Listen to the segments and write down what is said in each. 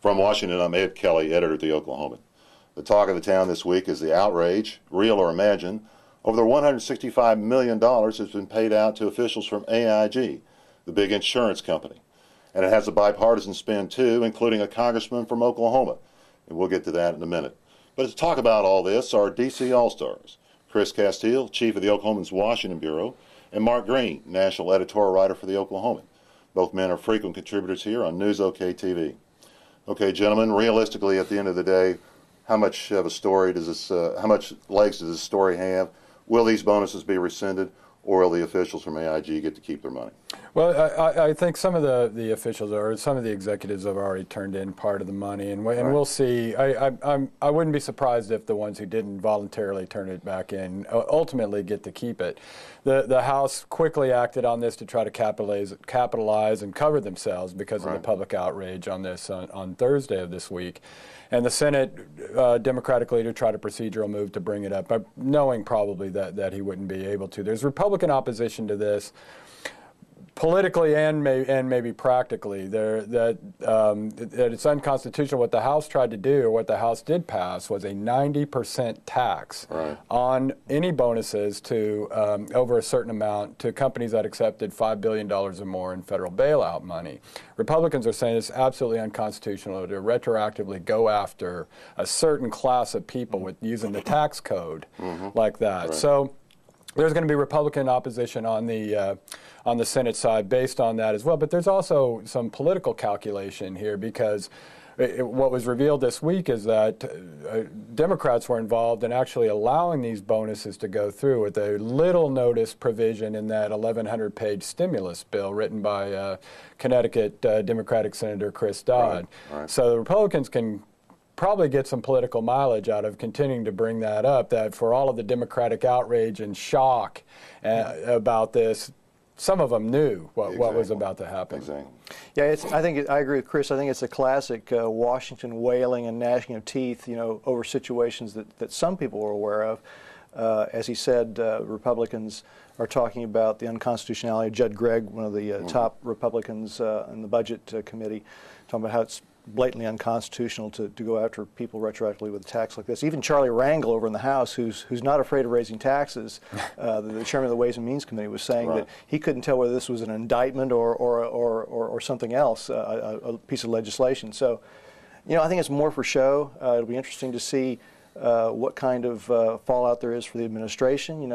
From Washington, I'm Ed Kelley, editor at the Oklahoman. The talk of the town this week is the outrage, real or imagined, over the $165 million that's been paid out to officials from AIG, the big insurance company. And it has a bipartisan spin, too, including a congressman from Oklahoma. And we'll get to that in a minute. But to talk about all this are D.C. All-Stars, Chris Casteel, chief of the Oklahoman's Washington Bureau, and Mark Green, national editorial writer for the Oklahoman. Both men are frequent contributors here on News OK TV. Okay, gentlemen, realistically, at the end of the day, how much of a story does this, how much legs does this story have? Will these bonuses be rescinded, or will the officials from AIG get to keep their money? Well, I think some of the officials or some of the executives have already turned in part of the money, and we'll see. I wouldn't be surprised if the ones who didn't voluntarily turn it back in ultimately get to keep it. The House quickly acted on this to try to capitalize and cover themselves because of the public outrage on this on Thursday of this week. And the Senate Democratic leader tried a procedural move to bring it up, but knowing probably that he wouldn't be able to. There's Republican opposition to this, politically and maybe practically. That it's unconstitutional. What the House tried to do, or what the House did pass, was a 90% tax on any bonuses to over a certain amount to companies that accepted $5 billion or more in federal bailout money. Republicans are saying it's absolutely unconstitutional to retroactively go after a certain class of people with using the tax code like that. So there's going to be Republican opposition on the Senate side based on that as well. But there's also some political calculation here, because what was revealed this week is that Democrats were involved in actually allowing these bonuses to go through with a little notice provision in that 1,100-page stimulus bill written by Connecticut Democratic Senator Chris Dodd. So the Republicans can probably get some political mileage out of continuing to bring that up, that for all of the Democratic outrage and shock about this, some of them knew what was about to happen. Yeah, I agree with Chris. I think it's a classic Washington wailing and gnashing of teeth, over situations that some people were aware of. As he said, Republicans are talking about the unconstitutionality. Judd Gregg, one of the top Republicans in the Budget Committee, talking about how it's blatantly unconstitutional to go after people retroactively with a tax like this. Even Charlie Rangel over in the House, who's not afraid of raising taxes, the chairman of the Ways and Means Committee, was saying that he couldn't tell whether this was an indictment or something else, a piece of legislation. So, I think it's more for show. It'll be interesting to see what kind of fallout there is for the administration.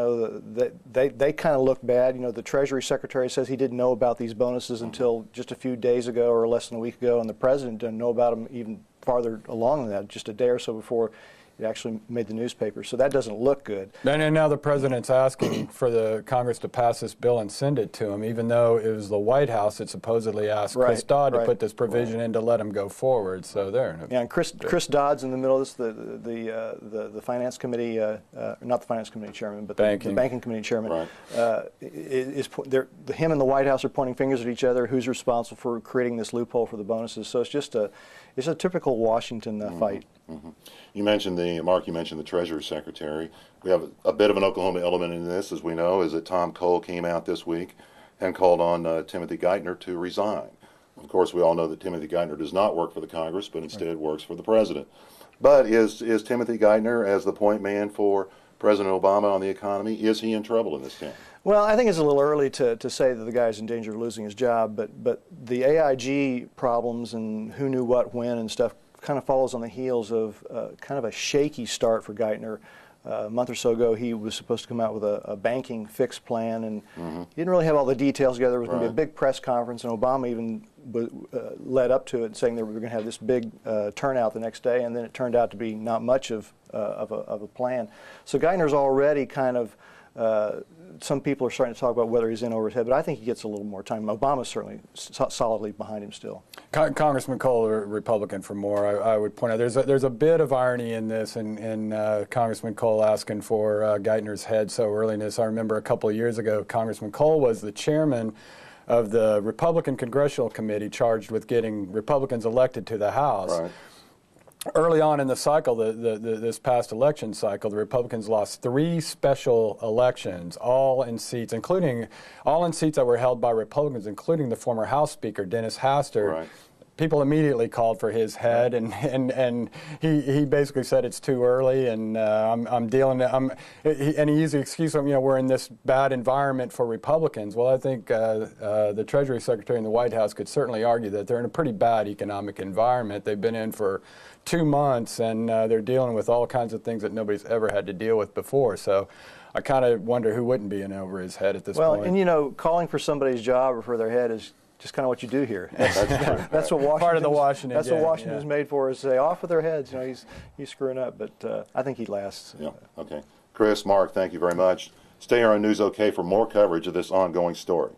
They kind of look bad. The Treasury Secretary says he didn't know about these bonuses until just a few days ago or less than a week ago, and the President didn't know about them even farther along than that, just a day or so before it actually made the newspaper. So that doesn't look good. And now the President's asking for the Congress to pass this bill and send it to him, even though it was the White House that supposedly asked Chris Dodd to put this provision in to let him go forward. So there. Yeah, and Chris Dodd's in the middle of this. The Finance Committee, not the Finance Committee chairman, but the Banking Committee chairman, him and the White House are pointing fingers at each other. Who's responsible for creating this loophole for the bonuses? So it's just it's a typical Washington fight. Mark, you mentioned the Treasury Secretary. We have a bit of an Oklahoma element in this, as we know, is that Tom Cole came out this week and called on Timothy Geithner to resign. Of course, we all know that Timothy Geithner does not work for the Congress, but instead works for the President. But is Timothy Geithner, as the point man for President Obama on the economy, is he in trouble in this town? Well, I think it's a little early to say that the guy's in danger of losing his job, but the AIG problems and who knew what when and stuff kind of follows on the heels of kind of a shaky start for Geithner. A month or so ago, he was supposed to come out with a banking fix plan, and he didn't really have all the details together. There was going to be a big press conference, and Obama even led up to it, saying that we were going to have this big turnout the next day, and then it turned out to be not much of a plan. So Geithner's already kind of some people are starting to talk about whether he's in over his head, but I think he gets a little more time. Obama's certainly solidly behind him still. Congressman Cole, a Republican for more, I would point out there's a bit of irony in this, in Congressman Cole asking for Geithner's head so early in this. I remember a couple of years ago, Congressman Cole was the chairman of the Republican Congressional Committee charged with getting Republicans elected to the House. Early on in the cycle, this past election cycle, the Republicans lost 3 special elections, all in seats that were held by Republicans, including the former House Speaker, Dennis Hastert, people immediately called for his head, and he basically said it's too early, and I'm dealing. And he used the excuse of, we're in this bad environment for Republicans. Well, I think the Treasury Secretary in the White House could certainly argue that they're in a pretty bad economic environment. They've been in for 2 months, and they're dealing with all kinds of things that nobody's ever had to deal with before. So I kind of wonder who wouldn't be in over his head at this point. Well, and calling for somebody's job or for their head is just kind of what you do here. That's what Washington. Part of the Washington. That's what Washington is made for, is say off with their heads. He's screwing up, but I think he lasts. Yeah. Okay. Chris, Mark, thank you very much. Stay here on News OK for more coverage of this ongoing story.